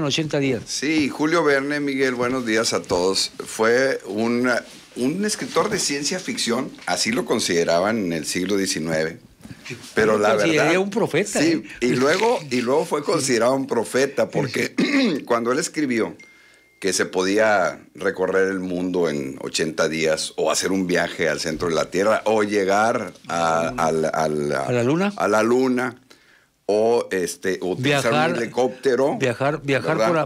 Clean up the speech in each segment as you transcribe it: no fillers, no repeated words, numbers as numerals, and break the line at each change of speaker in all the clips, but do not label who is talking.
en 80 días.
Sí, Julio Verne, Miguel, buenos días a todos. Fue un escritor de ciencia ficción, así lo consideraban en el siglo XIX. Pero la verdad,
era un profeta.
Sí, y luego fue considerado un profeta, porque cuando él escribió que se podía recorrer el mundo en 80 días, o hacer un viaje al centro de la Tierra, o llegar a
la Luna,
o utilizar un helicóptero,
viajar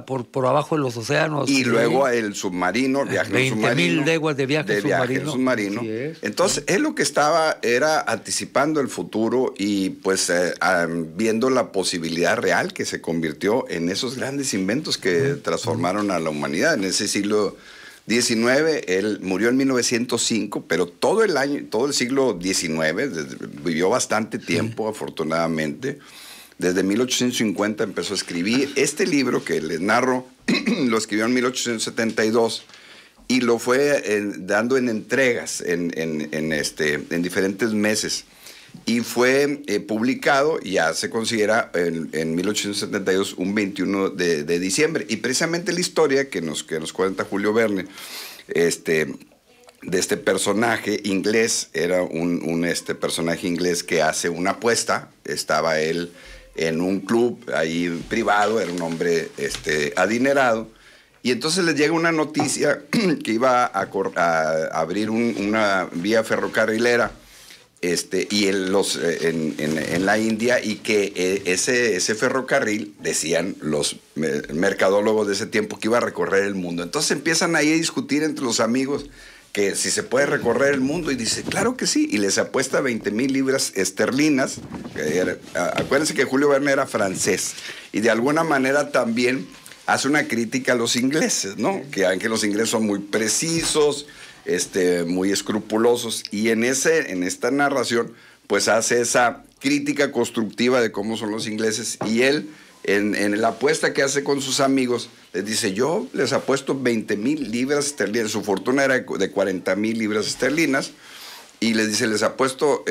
por abajo de los océanos,
y luego el submarino, viaje en submarino,
20.000 leguas de viaje en
submarino. Entonces él lo que estaba era anticipando el futuro y pues viendo la posibilidad real que se convirtió en esos grandes inventos que transformaron a la humanidad en ese siglo XIX. Él murió en 1905, pero todo el siglo XIX vivió bastante tiempo, afortunadamente. Desde 1850 empezó a escribir. Este libro que les narro lo escribió en 1872 y lo fue dando en entregas en diferentes meses. Y fue publicado, ya se considera, en 1872, un 21 de diciembre. Y precisamente la historia que nos cuenta Julio Verne, de este personaje inglés, era un personaje inglés que hace una apuesta. Estaba él en un club ahí privado, era un hombre adinerado, y entonces les llega una noticia que iba a abrir una vía ferrocarrilera y en la India, y que ese ferrocarril, decían los mercadólogos de ese tiempo, que iba a recorrer el mundo. Entonces empiezan ahí a discutir entre los amigos que si se puede recorrer el mundo, y dice, claro que sí, y les apuesta 20,000 libras esterlinas. Acuérdense que Julio Verne era francés, y de alguna manera también hace una crítica a los ingleses, ¿no? Que los ingleses son muy precisos, muy escrupulosos, y en esta narración pues hace esa crítica constructiva de cómo son los ingleses, y él en la apuesta que hace con sus amigos les dice, yo les apuesto 20,000 libras esterlinas, su fortuna era de 40,000 libras esterlinas, y les dice, les apuesto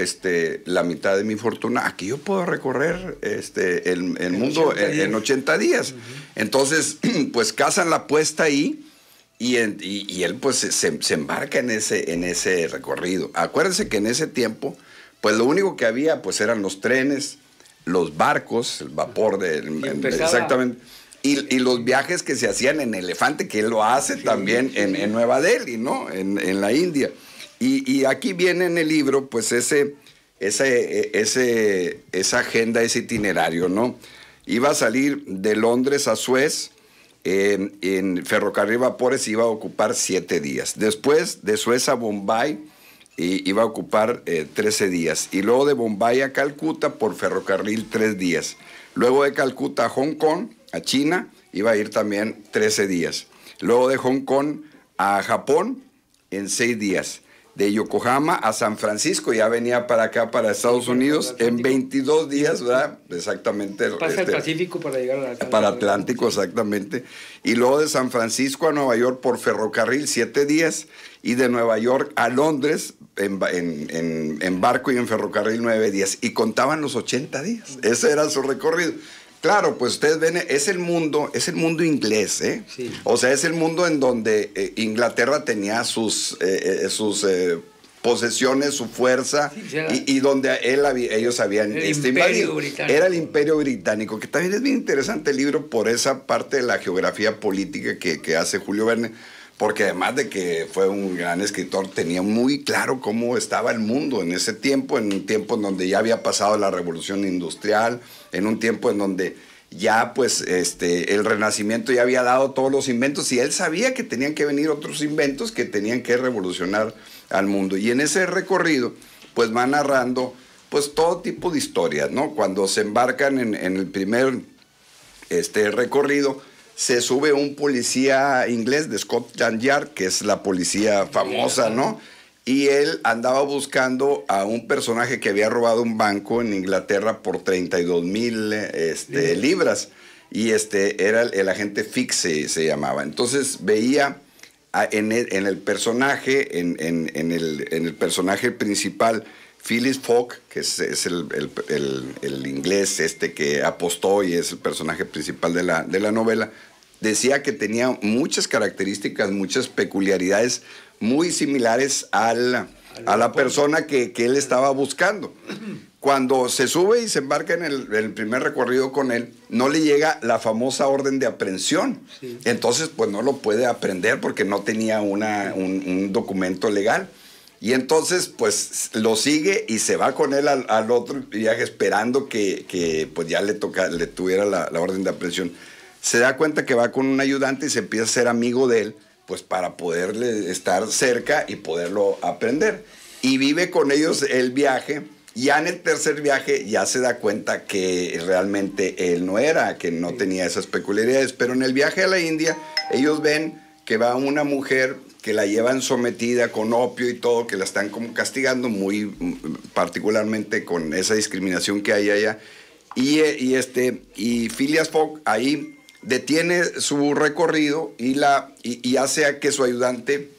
la mitad de mi fortuna a que yo puedo recorrer el mundo en 80 días. Entonces pues cazan la apuesta ahí. Y él pues se embarca en ese recorrido. Acuérdense que en ese tiempo, pues lo único que había pues eran los trenes, los barcos, el vapor exactamente, y los viajes que se hacían en elefante, que él lo hace también en Nueva Delhi, ¿no? En la India. Y aquí viene en el libro pues esa agenda, ese itinerario, ¿no? Iba a salir de Londres a Suez. En ferrocarril vapores iba a ocupar 7 días. Después de Suez a Bombay iba a ocupar 13 días. Y luego de Bombay a Calcuta por ferrocarril 3 días. Luego de Calcuta a Hong Kong, a China, iba a ir también 13 días. Luego de Hong Kong a Japón en 6 días. De Yokohama a San Francisco, ya venía para acá, para Estados Unidos, en 22 días, ¿verdad? Exactamente.
Pasa el Pacífico para llegar al Atlántico.
Para Atlántico, exactamente. Y luego de San Francisco a Nueva York por ferrocarril, 7 días. Y de Nueva York a Londres en barco y en ferrocarril 9 días. Y contaban los 80 días. Ese era su recorrido. Claro, pues ustedes ven, es el mundo inglés, ¿eh? Sí. O sea, es el mundo en donde Inglaterra tenía sus posesiones, su fuerza, sí, y donde ellos habían invadido. Era el Imperio Británico, que también es bien interesante el libro por esa parte de la geografía política que hace Julio Verne, porque además de que fue un gran escritor, tenía muy claro cómo estaba el mundo en ese tiempo, en un tiempo en donde ya había pasado la Revolución Industrial, en un tiempo en donde ya pues el Renacimiento ya había dado todos los inventos, y él sabía que tenían que venir otros inventos que tenían que revolucionar al mundo. Y en ese recorrido pues va narrando pues todo tipo de historias, ¿no? Cuando se embarcan en el primer recorrido, se sube un policía inglés de Scotland Yard, que es la policía famosa, ¿no? Y él andaba buscando a un personaje que había robado un banco en Inglaterra por 32,000 libras. Y era el agente Fix, se llamaba. Entonces veía en el personaje, en el personaje principal, Phileas Fogg, que es el inglés que apostó y es el personaje principal de la novela, decía que tenía muchas características, muchas peculiaridades muy similares a la persona que él estaba buscando. Cuando se sube y se embarca en el primer recorrido con él, no le llega la famosa orden de aprehensión. Sí. Entonces, pues no lo puede aprender porque no tenía un documento legal. Y entonces, pues lo sigue y se va con él al otro viaje esperando que pues ya le tuviera la orden de aprehensión. Se da cuenta que va con un ayudante y se empieza a ser amigo de él, pues para poderle estar cerca y poderlo aprender. Y vive con ellos el viaje. Ya en el tercer viaje ya se da cuenta que realmente él no era, que no tenía esas peculiaridades. Pero en el viaje a la India, ellos ven que va una mujer que la llevan sometida con opio y todo, que la están como castigando muy particularmente con esa discriminación que hay allá. Y Phileas Fogg ahí detiene su recorrido y hace a que su ayudante,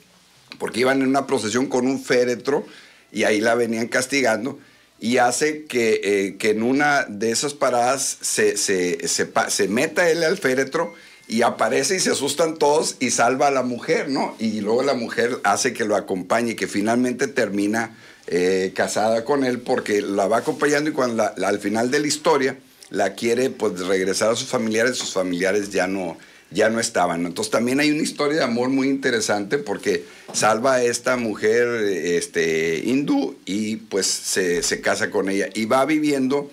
porque iban en una procesión con un féretro y ahí la venían castigando, y hace que en una de esas paradas se meta él al féretro y aparece y se asustan todos y salva a la mujer, ¿no? Y luego la mujer hace que lo acompañe y que finalmente termina casada con él porque la va acompañando y cuando al final de la historia la quiere pues regresar a sus familiares ya no estaban, ¿no? Entonces también hay una historia de amor muy interesante porque salva a esta mujer hindú y pues se casa con ella y va viviendo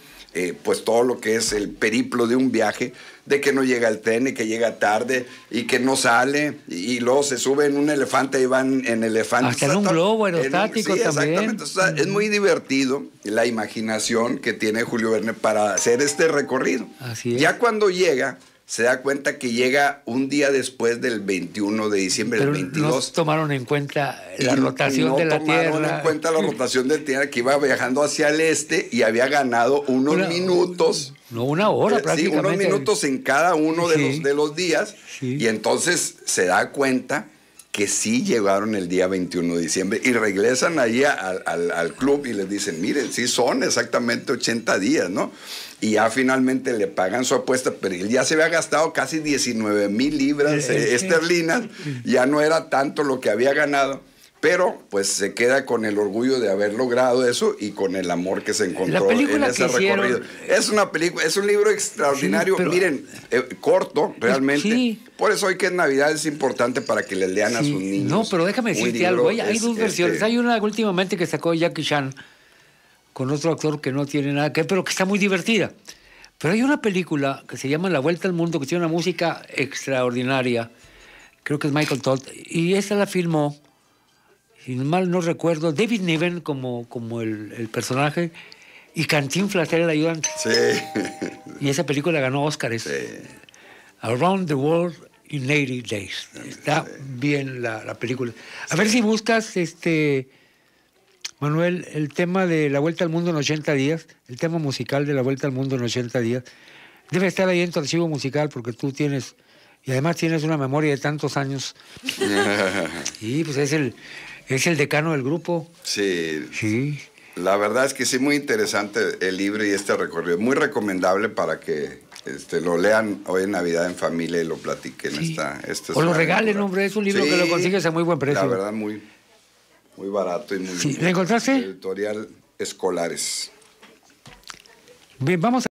pues todo lo que es el periplo de un viaje, de que no llega el tren y que llega tarde y que no sale y luego se sube en un elefante y van en elefante.
Hasta en un globo aerostático también.
Exactamente. O sea, es muy divertido la imaginación que tiene Julio Verne para hacer este recorrido.
Así es.
Ya cuando llega, se da cuenta que llega un día después del 21 de diciembre,
pero
del 22.
No tomaron en cuenta la rotación de la Tierra.
No tomaron en cuenta la rotación de la Tierra, que iba viajando hacia el este y había ganado unos minutos.
No, una hora prácticamente.
Sí, unos minutos en cada uno de los días. Sí. Y entonces se da cuenta que sí llegaron el día 21 de diciembre y regresan allí al club y les dicen, miren, sí son exactamente 80 días, ¿no? Y ya finalmente le pagan su apuesta, pero él ya se había gastado casi 19,000 libras esterlinas, ya no era tanto lo que había ganado, pero pues se queda con el orgullo de haber logrado eso y con el amor que se encontró en ese recorrido. Es una película, es un libro extraordinario, sí, pero, miren, corto realmente. Sí. Por eso hoy que es Navidad es importante para que le lean a sus niños.
No, pero déjame decirte algo, hay dos versiones. Hay una últimamente que sacó Jackie Chan con otro actor que no tiene nada que ver, pero que está muy divertida. Pero hay una película que se llama La Vuelta al Mundo, que tiene una música extraordinaria. Creo que es Michael Todd. Y esa la filmó, si mal no recuerdo, David Niven como el personaje y Cantinflas era el ayudante.
Sí.
Y esa película ganó Óscares.
Sí.
Around the World in 80 Days. Está bien la película. A ver si buscas, Manuel, el tema de La Vuelta al Mundo en 80 días, el tema musical de La Vuelta al Mundo en 80 días, debe estar ahí en tu archivo musical porque tú tienes, y además tienes una memoria de tantos años. Y pues es el decano del grupo.
Sí.
Sí.
La verdad es que sí, muy interesante el libro y este recorrido. Muy recomendable para que lo lean hoy en Navidad en familia y lo platiquen.
Sí. O lo regalen, hombre, es un libro que lo consigues a muy buen precio.
La verdad, muy barato y muy...
Sí. ¿Le encontraste?
Editorial Escolares.
Bien, vamos a...